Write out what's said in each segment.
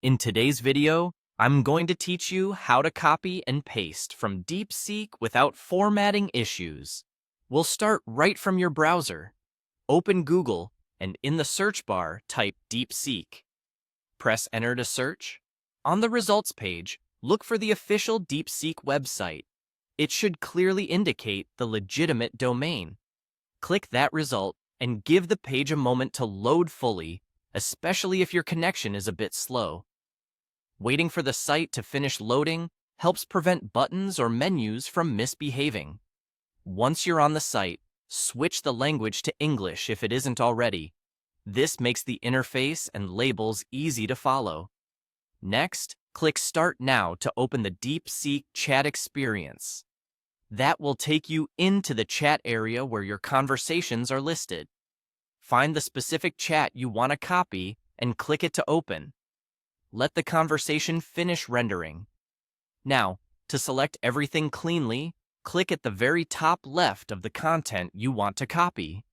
In today's video, I'm going to teach you how to copy and paste from Deepseek without formatting issues. We'll start right from your browser. Open Google and in the search bar type Deepseek. Press Enter to search. On the results page, look for the official Deepseek website. It should clearly indicate the legitimate domain. Click that result and give the page a moment to load fully, especially if your connection is a bit slow. Waiting for the site to finish loading helps prevent buttons or menus from misbehaving. Once you're on the site, switch the language to English if it isn't already. This makes the interface and labels easy to follow. Next, click Start Now to open the Deepseek chat experience. That will take you into the chat area where your conversations are listed. Find the specific chat you want to copy and click it to open. Let the conversation finish rendering. Now, to select everything cleanly, click at the very top left of the content you want to copy.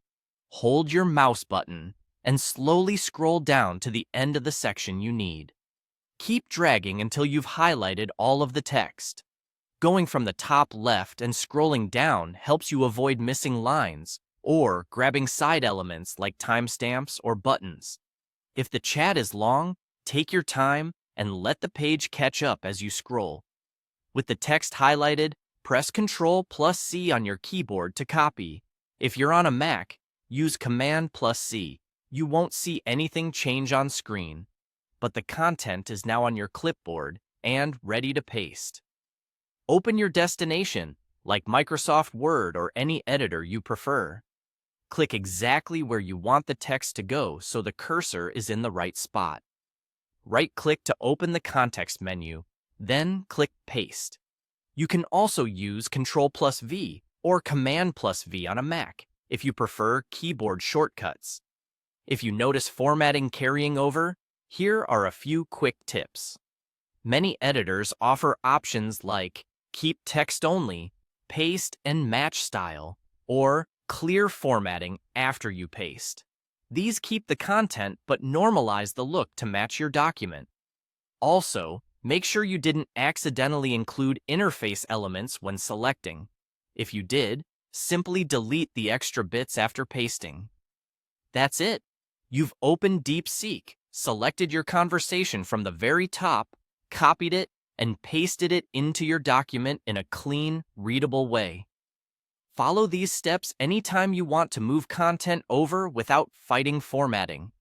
Hold your mouse button and slowly scroll down to the end of the section you need. Keep dragging until you've highlighted all of the text. Going from the top left and scrolling down helps you avoid missing lines or grabbing side elements like timestamps or buttons. If the chat is long, take your time and let the page catch up as you scroll. With the text highlighted, press Ctrl+C on your keyboard to copy. If you're on a Mac, use Command+C. You won't see anything change on screen, but the content is now on your clipboard and ready to paste. Open your destination, like Microsoft Word or any editor you prefer. Click exactly where you want the text to go so the cursor is in the right spot. Right-click to open the context menu, then click Paste. You can also use Ctrl+V or Command+V on a Mac if you prefer keyboard shortcuts. If you notice formatting carrying over, here are a few quick tips. Many editors offer options like Keep Text Only, Paste and Match Style, or Clear Formatting after you paste. These keep the content but normalize the look to match your document. Also, make sure you didn't accidentally include interface elements when selecting. If you did, simply delete the extra bits after pasting. That's it. You've opened Deepseek, selected your conversation from the very top, copied it, and pasted it into your document in a clean, readable way. Follow these steps anytime you want to move content over without fighting formatting.